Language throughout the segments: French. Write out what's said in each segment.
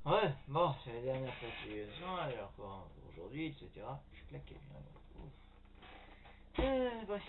Ouais, bon, c'est la dernière facturation, alors quoi, aujourd'hui, etc. Je suis claqué. Bref.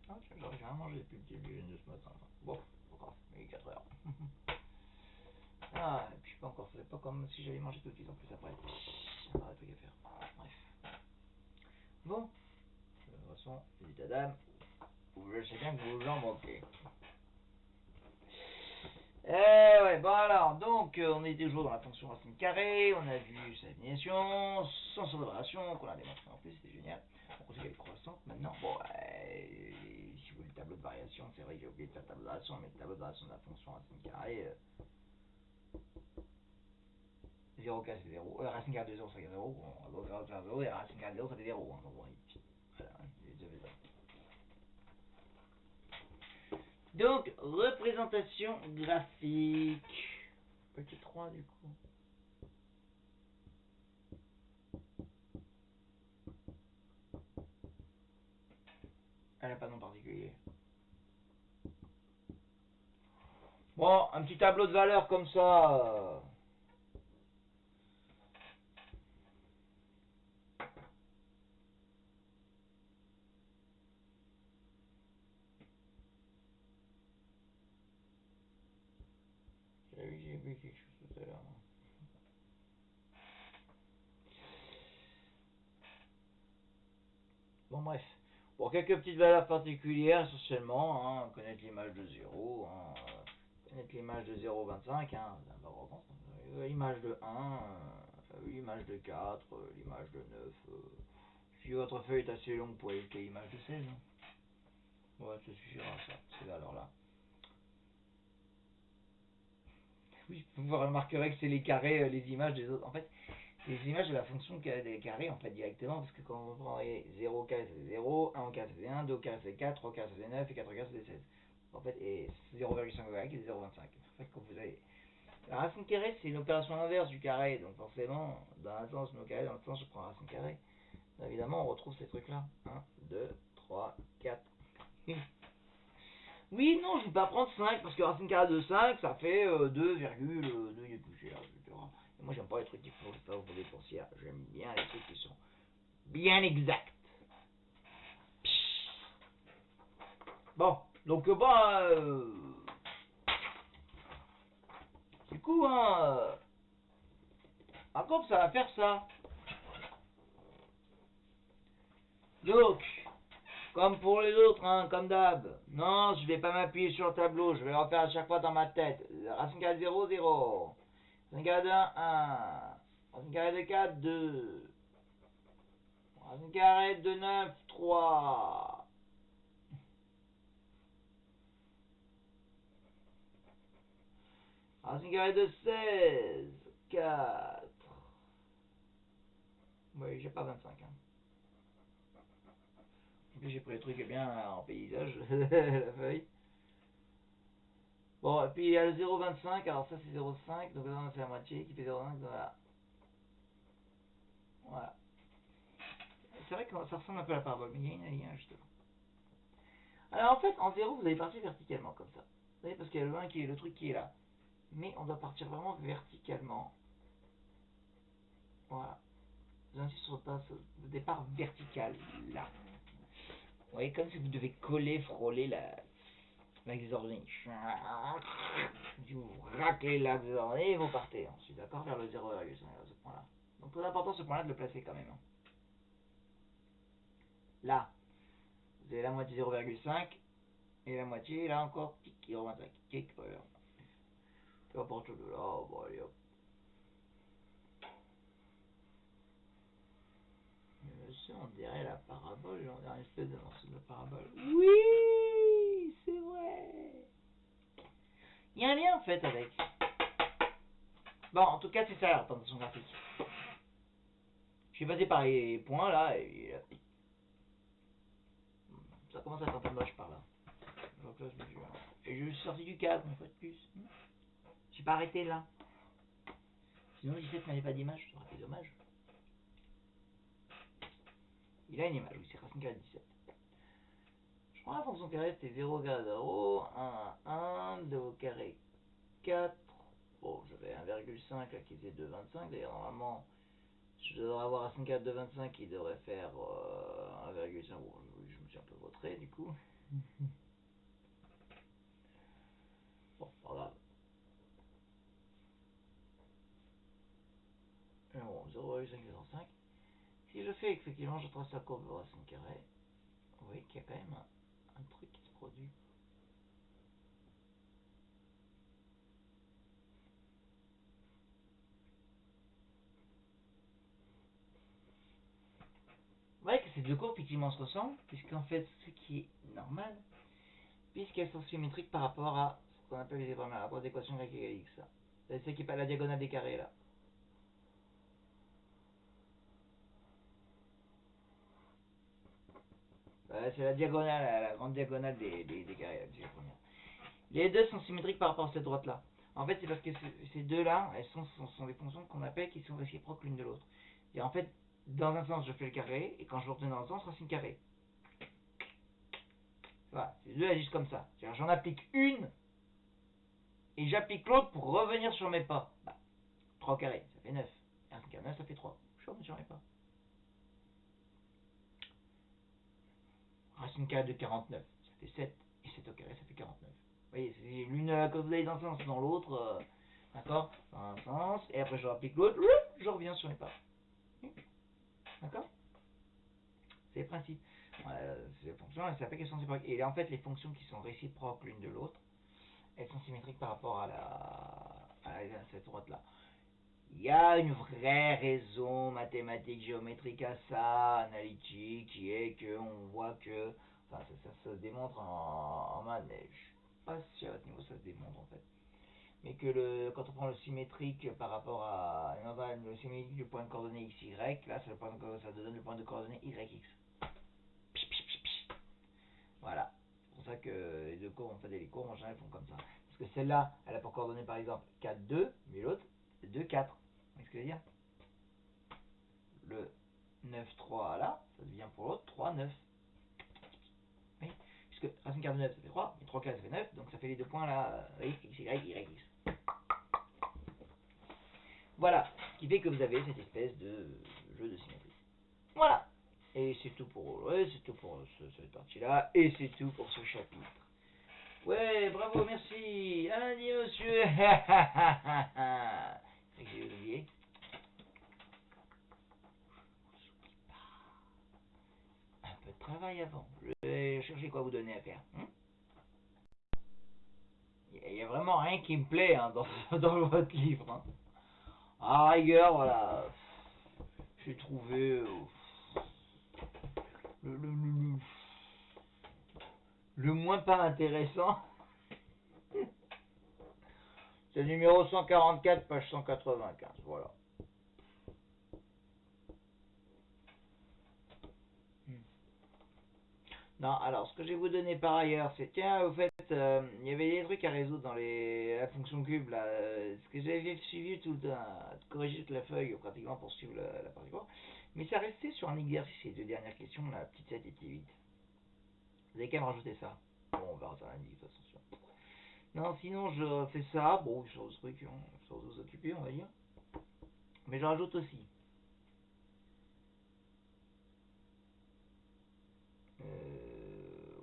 Ah, j'aurais rien mangé depuis le petit déjeuner de ce matin. Bon, pas grave, il est 4 heures. Ah, et puis je suis pas encore fait, pas comme si j'allais manger tout de suite en plus après. Il y a des trucs à faire. Bref. Bon, de toute façon, état d'âme, je sais bien que vous en manquez. Ouais, bon alors, donc on est toujours dans la fonction racine carrée, on a vu sa définition, sans relation, qu'on a démontré en plus, c'était génial. Donc on sait qu'elle est croissante maintenant. Bon, si vous voulez le tableau de variation, c'est vrai que j'ai oublié de faire le tableau de variation, mais le tableau de variation de la fonction racine carrée, 0 k c'est 0, racine carrée de 0 ça fait 0, bon, 0 ça fait 0, et racine carrée de 0 ça fait 0, hein, donc bon, voilà, ça fait ça. Donc, représentation graphique. Petit 3 du coup. Elle n'a pas de nom particulier. Bon, un petit tableau de valeur comme ça. J'ai vu quelque chose tout à l'heure. Bon, bref. Bon, quelques petites valeurs particulières, essentiellement. Hein, connaître l'image de 0. Hein, connaître l'image de 0,25. Hein, l'image de 1. L'image de 4. L'image de 9. Si votre feuille est assez longue, vous pouvez ajouter l'image de 16. Hein. Ouais, ça suffira, ça, ces valeurs-là. Oui, vous remarquerez que c'est les carrés, les images des autres. En fait, les images de la fonction des carrés, en fait, directement, parce que quand on prend 0 carré, c'est 0, 1 au carré, c'est 1, 2 au carré, c'est 4, 3 au carré, c'est 9, et 4 au carré, c'est 16. En fait, et 0,5 au carré, c'est 0,25. En fait, quand vous avez... La racine carrée, c'est une opération inverse du carré, donc forcément, dans un sens, je mets au carré, dans l'autre sens, je prends la racine carrée. Évidemment, on retrouve ces trucs-là. 1, 2, 3, 4. Oui, non, je ne vais pas prendre 5, parce que racine carrée de 5, ça fait 2,2 et poussière, etc. Et moi, j'aime pas les trucs qui font ça pour des poussières. J'aime bien les trucs qui sont bien exacts. Bon, donc, du coup, un compte, ça va faire ça. Donc, comme pour les autres, comme d'hab. Non, je vais pas m'appuyer sur le tableau, je vais le refaire à chaque fois dans ma tête. Racine carrée de 0, 0. Racine carrée de 1, 1. Racine carrée de 4, 2. Racine carrée de 9, 3. Racine carrée de 16, 4. Oui, j'ai pas 25. En plus, j'ai pris le truc bien en paysage, la feuille. Bon, et puis il y a le 0,25, alors ça c'est 0,5, donc là c'est la moitié qui fait 0,5, voilà. Voilà. C'est vrai que ça ressemble un peu à la parabole, mais il y a une ligne justement. Alors en fait, en 0, vous allez partir verticalement comme ça. Vous voyez, parce qu'il y a le 1 qui est le truc qui est là. Mais on doit partir vraiment verticalement. Voilà. Vous insistez sur le départ vertical, là. Vous voyez, comme si vous devez coller, frôler l'axe des ordonnées. Si vous raclez l'axe des ordonnées, vous partez ensuite, d'accord, vers le 0,5 à ce point-là. Donc très important ce point-là de le placer quand même. Là, vous avez la moitié 0,5 et la moitié, là encore, tic, 0,25. Tic, voilà. Puis à partir de là, bon, allez hop. Ça, on dirait la parabole, on dirait une espèce de morceau de parabole. Oui, c'est vrai. Il y a un lien en fait avec. Bon, en tout cas, c'est ça la représentation graphique. Je suis passé par les points là, et ça commence à être un peu moche par là. Donc là, et je suis sorti du cadre une fois de plus. J'ai pas arrêté là. Sinon, 17 n'avait pas d'image, ça aurait été dommage. Il a une image, oui, c'est racine carrée de 17. Je prends la fonction carré, c'était 0 carré 0, 1, 1, 2 au carré 4, Bon, j'avais 1,5 là qui faisait 2,25. D'ailleurs, normalement, je devrais avoir racine carrée de 2,25 qui devrait faire 1,5. Bon, je me suis un peu vautré du coup. Bon, pas grave. Mais bon, 0,5. Si je fais effectivement, je trace la courbe de racine carrée, vous voyez qu'il y a quand même un truc qui se produit. Vous voyez que ces deux courbes effectivement se ressemblent, puisqu'en fait, ce qui est normal, puisqu'elles sont symétriques par rapport à ce qu'on appelle les rapports d'équation grecque égale x. C'est ce qui est pas la diagonale des carrés là. C'est la diagonale, la grande diagonale des carrés là, les deux sont symétriques par rapport à cette droite là. En fait, c'est parce que ces deux là, elles sont des fonctions qu'on appelle qui sont réciproques l'une de l'autre. Et en fait, dans un sens, je fais le carré, et quand je le retourne dans l'autre sens, racine carrée. Voilà, ces deux agissent comme ça. J'en applique une, et j'applique l'autre pour revenir sur mes pas. 3 au carré, ça fait 9. Et racine carrée 9, ça fait 3. Je reviens sur mes pas. Racine carrée de 49, ça fait 7. Et 7 au carré, ça fait 49. Vous voyez, c'est l'une, quand vous allez dans un sens, dans l'autre, d'accord, dans un sens, et après je applique l'autre, je reviens sur mes pas. D'accord. C'est le principe. Ces fonctions, elles s'appellent qu'elles sont réciproques. Et en fait, les fonctions qui sont réciproques l'une de l'autre, elles sont symétriques par rapport à cette droite-là. Il y a une vraie raison mathématique, géométrique à ça, analytique, qui est que on voit que, enfin, ça se démontre en maths, mais je suis pas si à votre niveau ça se démontre en fait. Mais que quand on prend le symétrique par rapport à le symétrique du point de coordonnée x, y, là, ça donne le point de coordonnée y, x. Voilà. C'est pour ça que les deux courbes, en fait, les courbes en général font comme ça. Parce que celle-là, elle a pour coordonnées par exemple 4, 2, mais l'autre, 2, 4. Vous voyez ce que je veux dire? Le 9, 3 là, ça devient pour l'autre 3, 9. Oui. Puisque racine carrée de 9, ça fait 3, mais 3 carrés, ça fait 9, donc ça fait les deux points là, x, y, y, x. Voilà. Ce qui fait que vous avez cette espèce de jeu de symétrie. Voilà. Et c'est tout pour, cette partie-là, et c'est tout pour ce chapitre. Ouais, bravo, merci. À lundi, monsieur. C'est que j'ai oublié. Un peu de travail avant. Je vais chercher quoi vous donner à faire. Il n'y a vraiment rien qui me plaît hein, dans votre livre. Hein. À rigueur, voilà. J'ai trouvé le moins pas intéressant. C'est le numéro 144, page 195. Voilà. Non, alors ce que je vais vous donner par ailleurs, c'est tiens, au fait, il y avait des trucs à résoudre dans la fonction cube là. Ce que j'avais suivi tout le temps, corriger toute la feuille pratiquement pour suivre la partie courbe, mais ça restait sur un exercice, les deux dernières questions, la petite 7 et petite 8. Vous avez qu'à me rajouter ça. Bon, on verra ça lundi de toute façon. Non, sinon je fais ça, bon, sur ce truc, sur vous occuper, on va dire. Mais je rajoute aussi.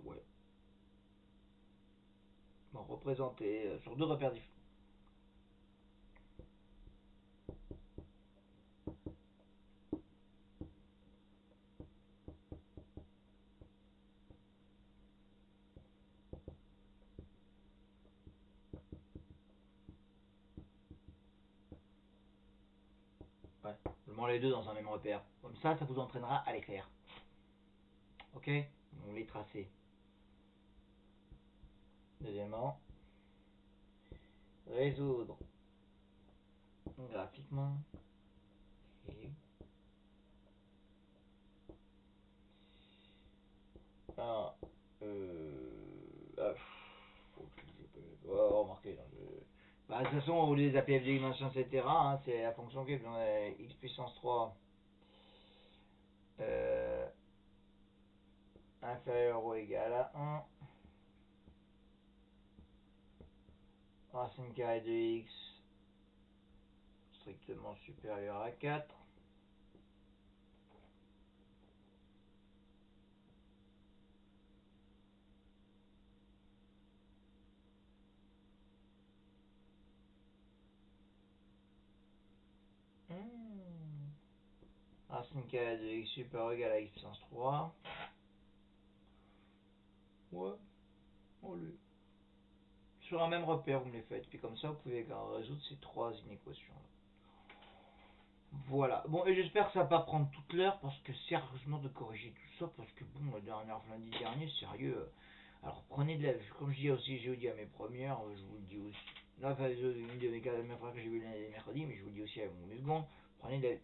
Ouais. Bon, représenter sur deux repères différents. Ouais, je mets les deux dans un même repère. Comme ça vous entraînera à les faire. Ok? On les tracer. Deuxièmement, résoudre graphiquement. Et un, faut que je remarquez, bah, de toute façon, au lieu des APF de dimension, etc., hein, c'est la fonction cube, donc, x puissance 3 inférieur ou égal à 1, racine carrée de x strictement supérieur à 4. Racine carrée de x supérieur ou égal à x puissance 3. Ouais, allez. Sur un même repère, vous me les faites. Puis comme ça, vous pouvez résoudre ces trois inéquations. Voilà. Bon, et j'espère que ça va pas prendre toute l'heure, parce que sérieusement, de corriger tout ça, parce que bon, lundi dernier, sérieux. Alors, prenez de la... Comme je dis aussi, j'ai dit à mes premières, je vous le dis aussi. Enfin, une de mes frères que j'ai vu le mercredi, mais je vous le dis aussi à mes secondes. Prenez de la...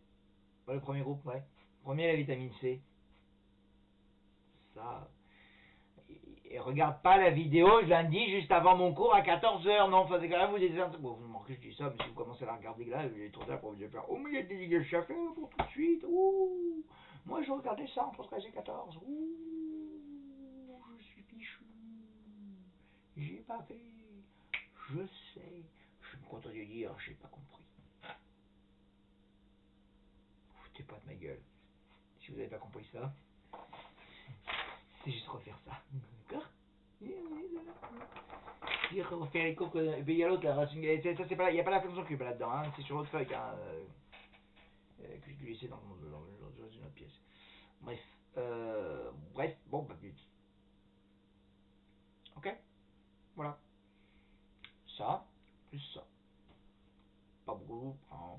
Le premier groupe, ouais. Prenez la vitamine C. Ça... Et regarde pas la vidéo lundi juste avant mon cours à 14h. Non, enfin, c'est quand même vous des... Bon, vous remarquez, je dis ça, mais si vous commencez à la regarder là, il est trop tard pour vous dire, oh, mais il y a des dégages à faire pour tout de suite. Ouh, moi, je regardais ça entre 13 et 14. Ouh, je suis pichu. J'ai pas fait. Je sais. Je suis content de dire, j'ai pas compris. Foutez pas de ma gueule. Si vous avez pas compris ça, c'est juste refaire ça. D'accord? Refaire les cours que. Il y a l'autre, la racine. Ça, c'est pas, il n'y a pas la fonction cube là-dedans, hein, c'est sur l'autre feuille hein, que je dû laisser dans une autre pièce. Bref. Bref, bon, bah, but. Ok? Voilà. Ça, plus ça. Pas beaucoup, hein.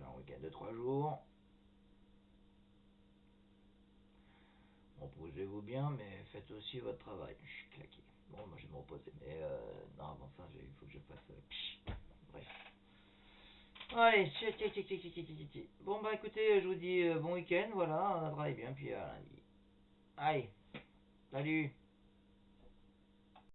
Un week-end de 3 jours. Reposez-vous bien, mais faites aussi votre travail. Je suis claqué. Bon, moi je vais me reposer, mais non, avant ça, il faut que je fasse. Bref. Allez, bon bah écoutez, je vous dis bon week-end, voilà, travaillez bien, puis à lundi. Allez, salut.